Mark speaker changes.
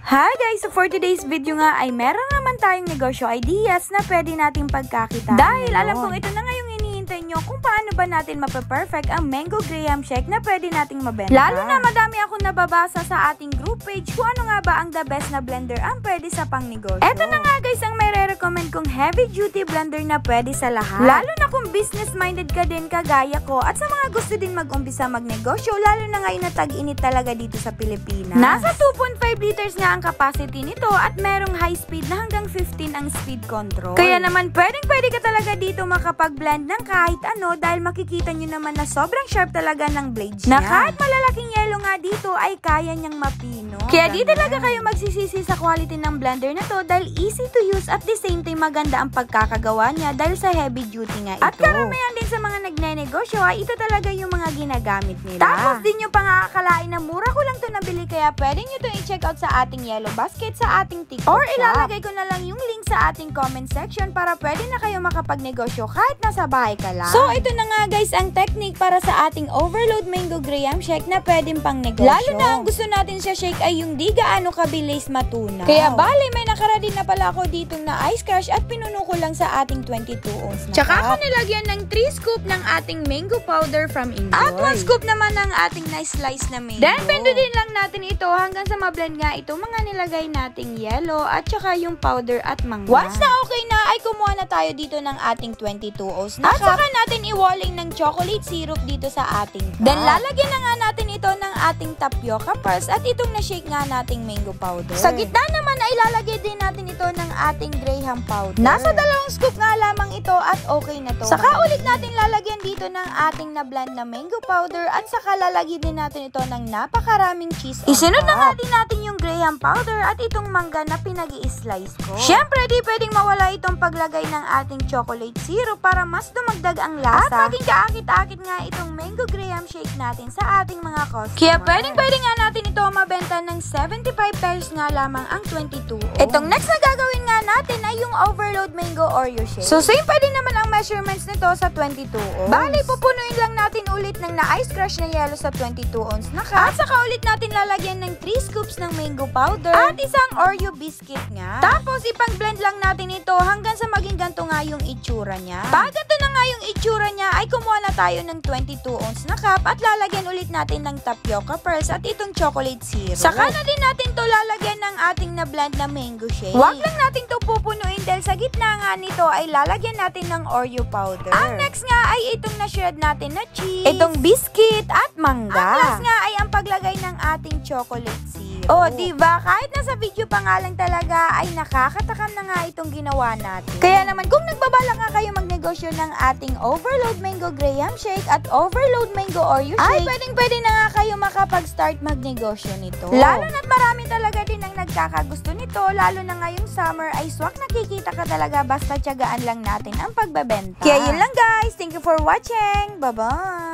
Speaker 1: Hi guys! So for today's video nga ay meron naman tayong negosyo ideas na pwede nating pagkakitaan. Dahil alam kong ito na nga yung hinihintay nyo kung paano ba natin mape-perfect ang mango graham shake na pwede nating mabenta. Lalo na madami akong nababasa sa ating group page kung ano nga ba ang the best na blender ang pwede sa pang negosyo. Eto na nga guys ang may re-recommend kong heavy duty blender na pwede sa lahat. Lalo na kung business minded ka din kagaya ko at sa mga gusto din mag-umpisa magnegosyo, lalo na ngayon na tag-init talaga dito sa Pilipinas. Nasa 2.5 liters nga ang capacity nito at merong high speed na hanggang 15 ang speed control. Kaya naman pwede ka talaga dito makapag-blend ng kahit ano dahil makikita nyo naman na sobrang sharp talaga ng blades niya. Na kahit malalaking yelo nga dito ay kaya niyang mapino. Kaya di talaga kayo magsisisi sa quality ng blender na to dahil easy to use at the same time maganda ang pagkakagawa niya dahil sa heavy duty nga ito. At karamihan din sa mga nagnenegosyo ay ito talaga yung mga ginagamit nila. Tapos din nyo pa nga akalain na mura ko lang to nabili kaya pwede nyo to i-check out sa ating yellow basket sa ating TikTok or ilalagay ko na lang yung link sa ating comment section para pwede na kayo makapagnegosyo kahit nasa bahay ka lang. So ito na nga guys ang technique para sa ating overload mango graham shake na pwedeng pang negosyo. Lalo na ang gusto natin sa shake ay yung di gaano kabilis matunaw. Kaya bali may nakaredy na pala ako dito na ice crush at pinuno ko lang sa ating 22 ounce na Tsaka ako nilagyan ng 3 scoop ng ating mango powder from Enjoy. At 1 scoop naman ng ating nice slice na mango. Then pindutin lang natin ito hanggang sa mablend nga ito mga nilagay nating yellow at saka yung powder at mangga. Once na okay na ay kumuha na tayo dito ng ating 22 ounce na cup. At saka natin iwalling ng chocolate syrup dito sa ating cup. Then lalagyan na nga natin ito ng ating tapioca pearls at itong na-shake nga nating mango powder. Sa gitna naman ay lalagyan din natin ito ng ating graham powder. Nasa 2 scoop nga lamang ito at okay na to. Saka ulit natin lalagyan dito ng ating na-blend na mango powder at saka lalagyan din natin ito ng napakaraming cheese. Isunod na nga din natin yung graham powder at itong mangga na pinag-i-slice ko. Syempre, di pwedeng mawala itong paglagay ng ating chocolate syrup para mas dumagdag ang lasa. At maging kaakit-akit nga itong mango graham shake natin sa ating mga customers. Kaya pwede nga natin ito mabenta ng 75 pesos nga lamang ang 22. Itong next na gagawin nga natin ay yung overload mango Oreo shake. So same pa din naman ang measurements nito sa 22 ounce. Bali, pupunuin lang natin ulit ng na-ice crush na yellow sa 22 ounce na cup. At saka ulit natin lalagyan ng 3 scoops ng mango powder at isang Oreo biscuit nga. Tapos ipang-blend lang natin ito hanggang sa maging ganito nga yung itsura niya. Pag ganito na nga yung itsura niya ay kumuha na tayo ng 22 ounce na cup at lalagyan ulit natin ng tapioca pearls at itong chocolate syrup. Saka na din natin to lalagyan ng ating na-blend na mango shake. Huwag lang natin to pupunuin dahil sa gitna nga nito ay lalagyan natin ng Oreo powder. Ang next nga ay itong na-shred natin na cheese, itong biscuit at mangga. Ang last nga ay ang paglagay ng ating chocolate syrup. Oh, diba? Kahit nasa video pa nga lang talaga ay nakakatakam na nga itong ginawa natin. Kaya naman kung nagbabalak nga kayo magnegosyo ng ating overload mango graham shake at overload mango Oreo shake, ay pwede na nga kayo makapag-start magnegosyo nito. Lalo na't marami talaga din ang nagkakagusto nito, lalo na ngayong summer ay swak nakikita ka talaga basta tiyagaan lang natin ang pagbebenta. Kaya yun lang guys. Thank you for watching. Bye-bye!